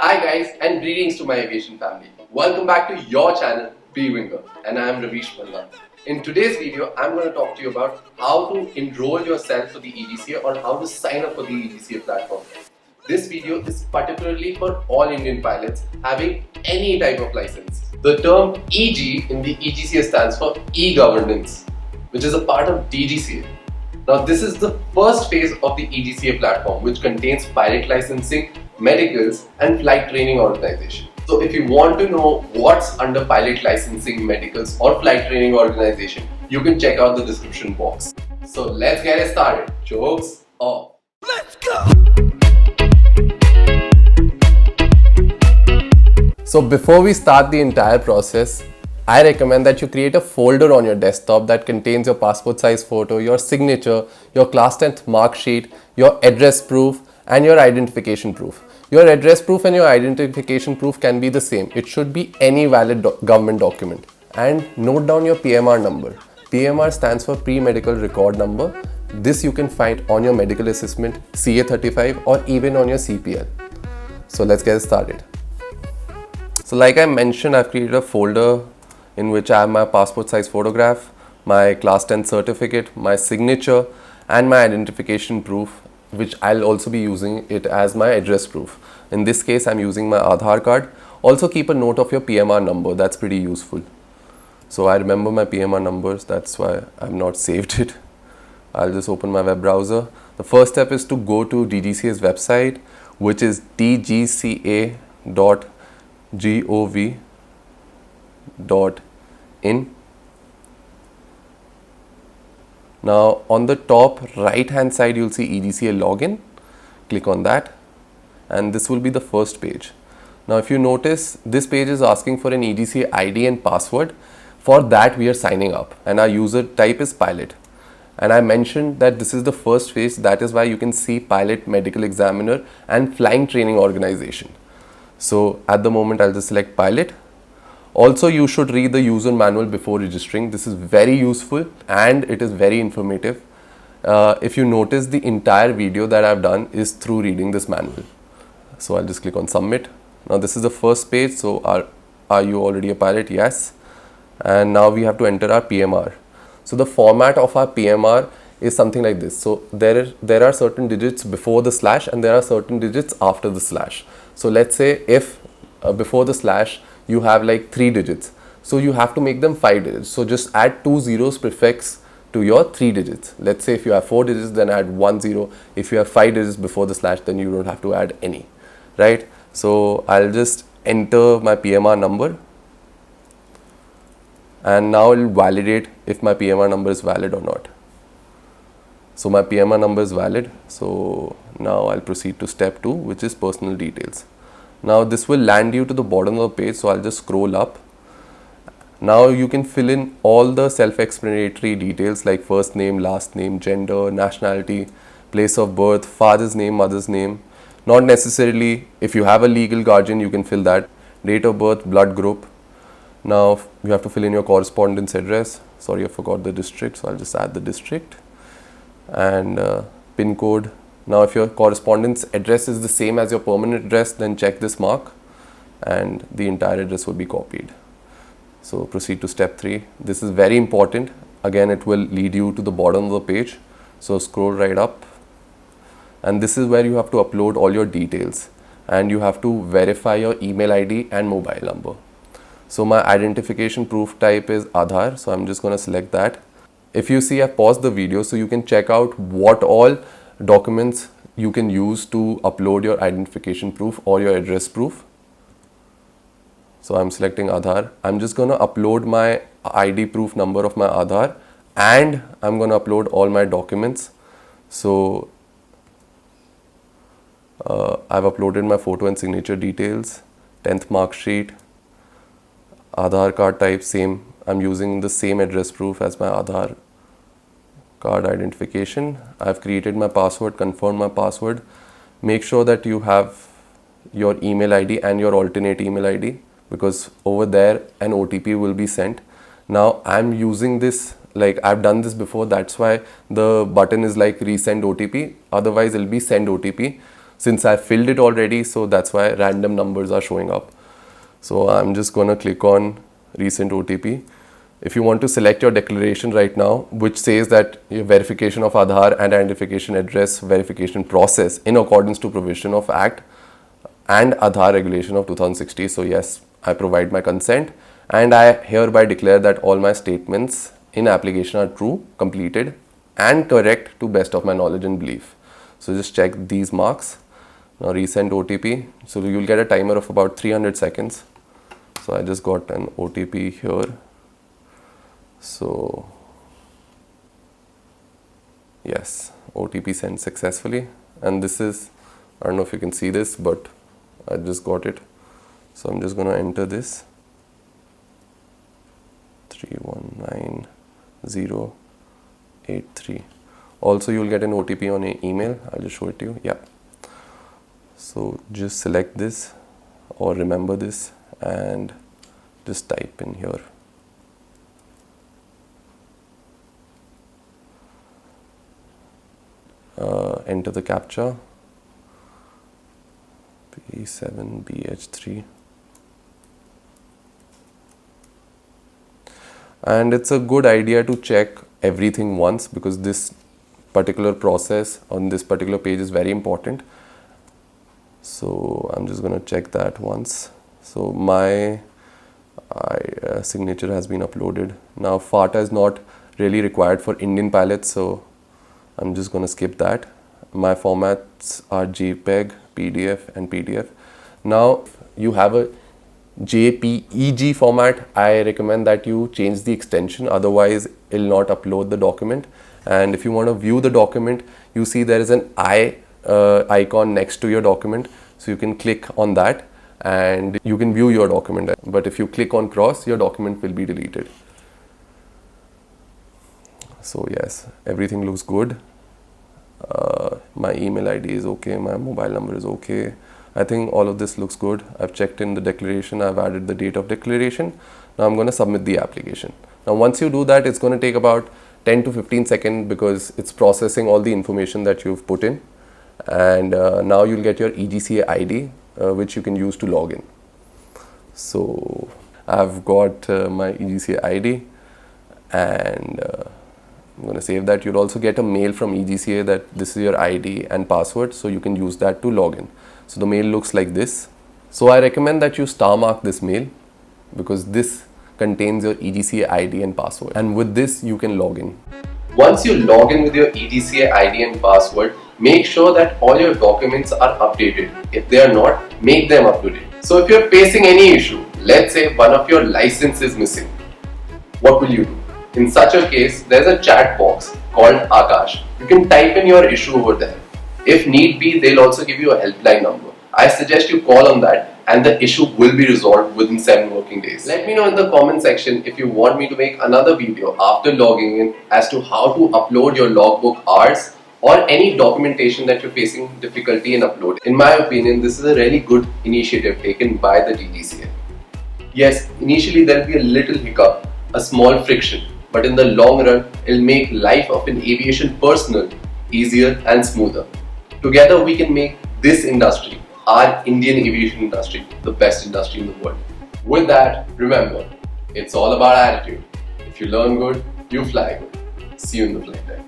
Hi guys and greetings to my aviation family. Welcome back to your channel B-Winger and I am Ravish Malla. In today's video, I'm going to talk to you about how to enroll yourself for the EDCA or how to sign up for the EDCA platform. This video is particularly for all Indian pilots having any type of license. The term EG in the EDCA stands for e-governance, which is a part of DGCA. Now this is the first phase of the EDCA platform, which contains pilot licensing, medicals and flight training organization. So if you want to know what's under pilot licensing, medicals or flight training organization, you can check out the description box. So let's get it started. Jokes off. Let's go! So before we start the entire process, I recommend that you create a folder on your desktop that contains your passport size photo, your signature, your class 10th mark sheet, your address proof and your identification proof. Your address proof and your identification proof can be the same. It should be any valid government document. And note down your PMR number. PMR stands for pre-medical record number. This you can find on your medical assessment, CA35 or even on your CPL. So let's get started. So like I mentioned, I've created a folder in which I have my passport size photograph, my class 10 certificate, my signature and my identification proof, which I'll also be using it as my address proof. In this case, I'm using my Aadhaar card. Also keep a note of your PMR number, that's pretty useful. So I remember my PMR numbers, that's why I've not saved it. I'll just open my web browser. The first step is to go to DGCA's website, which is dgca.gov.in. Now on the top right hand side you'll see EDCA login. Click on that and this will be the first page. Now if you notice, this page is asking for an EDCA ID and password. For that we are signing up and our user type is pilot. And I mentioned that this is the first phase, that is why you can see pilot, medical examiner and flying training organization. So at the moment I'll just select pilot. Also, you should read the user manual before registering. This is very useful and it is very informative. If you notice, the entire video that I've done is through reading this manual. So I'll just click on submit. Now this is the first page. So are you already a pilot? Yes. And now we have to enter our PMR. So the format of our PMR is something like this. So there are certain digits before the slash and there are certain digits after the slash. So let's say if before the slash you have like 3 digits, so you have to make them 5 digits. So just add 2 zeros prefix to your 3 digits. Let's say if you have 4 digits, then add 1 0. If you have 5 digits before the slash, then you don't have to add any, right? So I'll just enter my PMR number and now it will validate if my PMR number is valid or not. So my PMR number is valid. So now I'll proceed to step 2, which is personal details. Now this will land you to the bottom of the page, so I'll just scroll up. Now you can fill in all the self-explanatory details like first name, last name, gender, nationality, place of birth, father's name, mother's name. Not necessarily, if you have a legal guardian, you can fill that. Date of birth, blood group. Now you have to fill in your correspondence address. Sorry, I forgot the district, so I'll just add the district. And PIN code. Now if your correspondence address is the same as your permanent address, then check this mark and the entire address will be copied. So proceed to step 3. This is very important. Again, it will lead you to the bottom of the page. So scroll right up and this is where you have to upload all your details and you have to verify your email ID and mobile number. So my identification proof type is Aadhaar, so I'm just going to select that. If you see, I've paused the video so you can check out what all documents you can use to upload your identification proof or your address proof. So I'm selecting Aadhaar. I'm just going to upload my ID proof number of my Aadhaar and I'm going to upload all my documents. So I've uploaded my photo and signature details, 10th mark sheet, Aadhaar card type same. I'm using the same address proof as my Aadhaar card identification. I've created my password, confirmed my password. Make sure that you have your email ID and your alternate email ID because over there an OTP will be sent. Now I'm using this, like I've done this before, that's why the button is like resend OTP, otherwise it'll be send OTP. since I filled it already, so that's why random numbers are showing up. So I'm just gonna click on recent OTP. If you want to select your declaration right now, which says that your verification of Aadhaar and identification address verification process in accordance to provision of Act and Aadhaar regulation of 2016. So yes, I provide my consent and I hereby declare that all my statements in application are true, completed and correct to best of my knowledge and belief. So just check these marks. Now resend OTP. So you'll get a timer of about 300 seconds. So I just got an OTP here. So yes, OTP sent successfully, and this is, I don't know if you can see this, but I just got it. So I'm just going to enter this 319083. Also you'll get an OTP on your email. I'll just show it to you. Yeah. So just select this or remember this and just type in here. Enter the captcha P7BH3, and it's a good idea to check everything once because this particular process on this particular page is very important. So I'm just going to check that once. So my signature has been uploaded. Now FATA is not really required for Indian pilots, so I'm just going to skip that. My formats are JPEG, PDF and PDF. Now if you have a JPEG format, I recommend that you change the extension, otherwise it will not upload the document. And if you want to view the document, you see there is an eye icon next to your document, so you can click on that and you can view your document. But if you click on cross, your document will be deleted. So yes, everything looks good. My email ID is okay, my mobile number is okay. I think all of this looks good. I've checked in the declaration, I've added the date of declaration. Now I'm going to submit the application. Now once you do that, it's going to take about 10 to 15 seconds because it's processing all the information that you've put in. And now you'll get your EGCA ID, which you can use to log in. So I've got my EGCA ID and I'm going to save that. You'll also get a mail from EGCA that this is your ID and password, so you can use that to log in. So the mail looks like this. So I recommend that you star mark this mail because this contains your EGCA ID and password, and with this you can log in. Once you log in with your EGCA ID and password, make sure that all your documents are updated. If they are not, make them up to date. So if you're facing any issue, let's say one of your license is missing, what will you do? In such a case, there's a chat box called Akash. You can type in your issue over there. If need be, they'll also give you a helpline number. I suggest you call on that and the issue will be resolved within 7 working days. Let me know in the comment section if you want me to make another video after logging in as to how to upload your logbook hours or any documentation that you're facing difficulty in uploading. In my opinion, this is a really good initiative taken by the DGCA. Yes, initially there'll be a little hiccup, a small friction, but in the long run, it'll make life of an aviation personnel easier and smoother. Together we can make this industry, our Indian aviation industry, the best industry in the world. With that, remember, it's all about attitude. If you learn good, you fly good. See you in the flight deck.